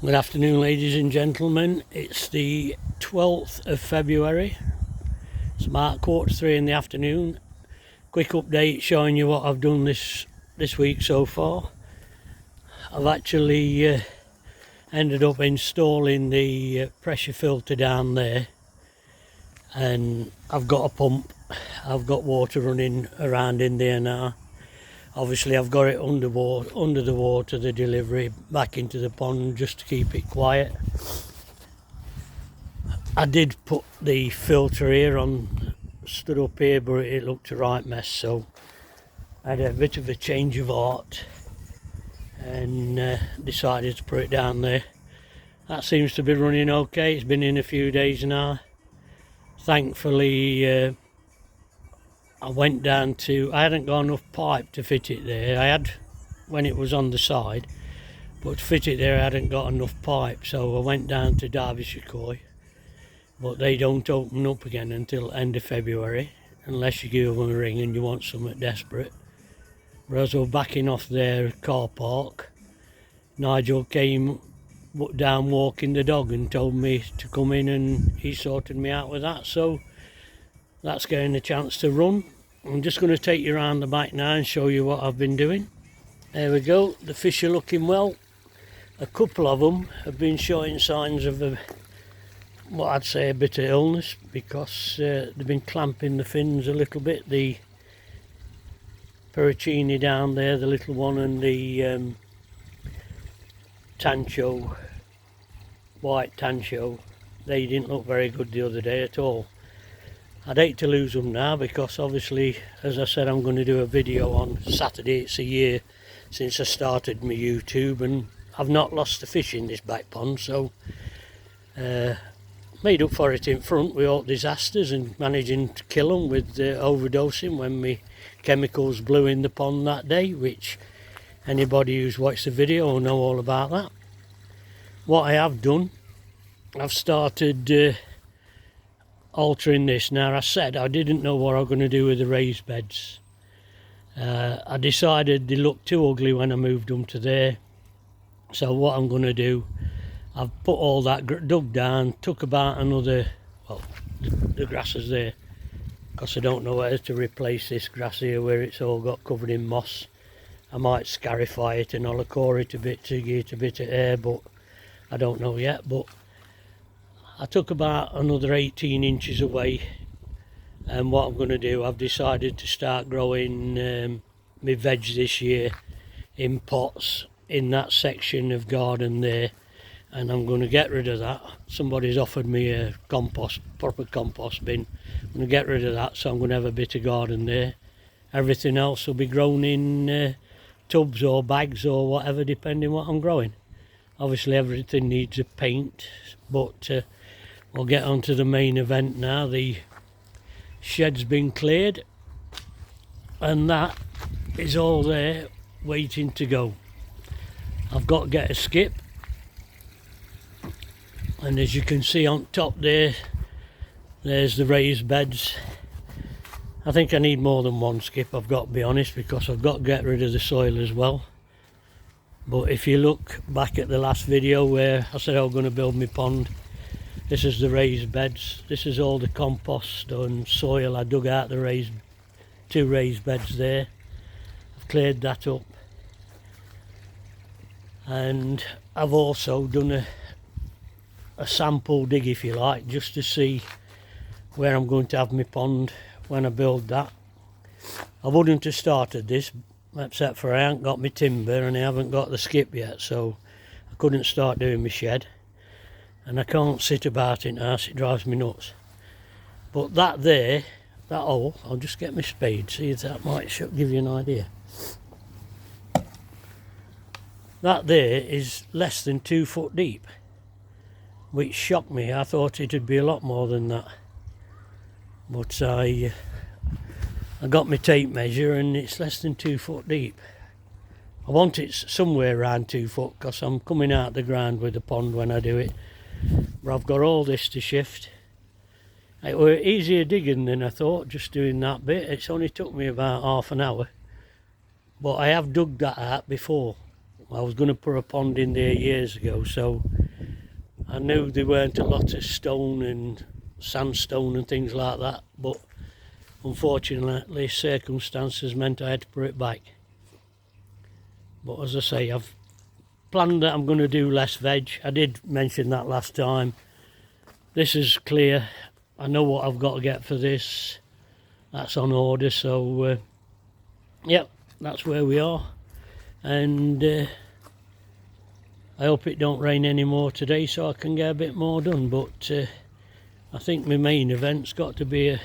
Good afternoon, ladies and gentlemen. It's the 12th of February. It's about 3:15 in the afternoon. Quick update showing you what I've done this week so far. I've actually ended up installing the pressure filter down there, and I've got a pump. I've got water running around in there now. Obviously I've got it under the water, the delivery back into the pond, just to keep it quiet. I did put the filter here on, stood up here, but it looked a right mess, so I had a bit of a change of heart and decided to put it down there. That seems to be running okay. It's been in a few days now. Thankfully I went down to, I hadn't got enough pipe to fit it there. I had when it was on the side, but to fit it there I hadn't got enough pipe, so I went down to Derbyshire, but they don't open up again until end of February unless you give them a ring and you want something desperate. Whereas I was backing off their car park, Nigel came down walking the dog and told me to come in, and he sorted me out with that, so that's getting a chance to run. I'm just going to take you around the back now and show you what I've been doing. There we go, the fish are looking well. A couple of them have been showing signs of what I'd say a bit of illness, because they've been clamping the fins a little bit. The Pericini down there, the little one, and the Tancho, white Tancho, they didn't look very good the other day at all. I'd hate to lose them now, because obviously, as I said, I'm going to do a video on Saturday. It's a year since I started my YouTube, and I've not lost a fish in this back pond, so made up for it in front with all disasters and managing to kill them with overdosing when my chemicals blew in the pond that day, which anybody who's watched the video will know all about that. What I have done, I've started altering this. Now, I said I didn't know what I was going to do with the raised beds. I decided they looked too ugly when I moved them to there, so what I'm going to do, I've put all that dug down, took about another, well, the grass is there, because I don't know where to replace this grass here where it's all got covered in moss. I might scarify it and I'll core it a bit to give it a bit of air, but I don't know yet. But I took about another 18 inches away, and what I'm going to do, I've decided to start growing my veg this year in pots in that section of garden there, and I'm going to get rid of that. Somebody's offered me a proper compost bin. I'm going to get rid of that, so I'm going to have a bit of garden there. Everything else will be grown in tubs or bags or whatever, depending what I'm growing. Obviously everything needs a paint, but we'll get on to the main event now. The shed's been cleared, and that is all there waiting to go. I've got to get a skip, and as you can see on top there, there's the raised beds. I think I need more than one skip, I've got to be honest, because I've got to get rid of the soil as well. But if you look back at the last video where I said I was going to build my pond, this is the raised beds. This is all the compost and soil I dug out the two raised beds there. I've cleared that up, and I've also done a sample dig, if you like, just to see where I'm going to have my pond when I build that. I wouldn't have started this, except for I haven't got my timber and I haven't got the skip yet, so I couldn't start doing my shed. And I can't sit about it now, so it drives me nuts. But that there, that hole, I'll just get my spade, see if that might give you an idea. That there is less than 2 foot deep, which shocked me. I thought it'd be a lot more than that. But I got my tape measure and it's less than 2 foot deep. I want it somewhere around 2 foot, because I'm coming out the ground with the pond when I do it. But I've got all this to shift. It were easier digging than I thought, just doing that bit. It's only took me about half an hour, but I have dug that out before I was going to put a pond in there years ago, so I knew there weren't a lot of stone and sandstone and things like that, but unfortunately circumstances meant I had to put it back. But as I say, I've planned that I'm going to do less veg. I did mention that last time. This is clear. I know what I've got to get for this. That's on order, so yep, that's where we are. And I hope it don't rain anymore today so I can get a bit more done. But I think my main event's got to be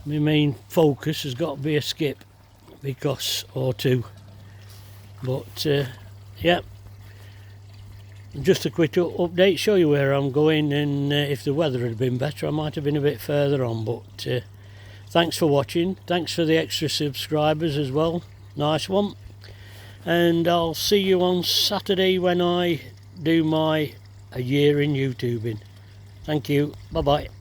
my main focus has got to be a skip, because or two. But yeah, just a quick update, show you where I'm going, and if the weather had been better I might have been a bit further on. But thanks for watching, thanks for the extra subscribers as well, nice one. And I'll see you on Saturday when I do my a year in YouTubing. Thank you, bye bye.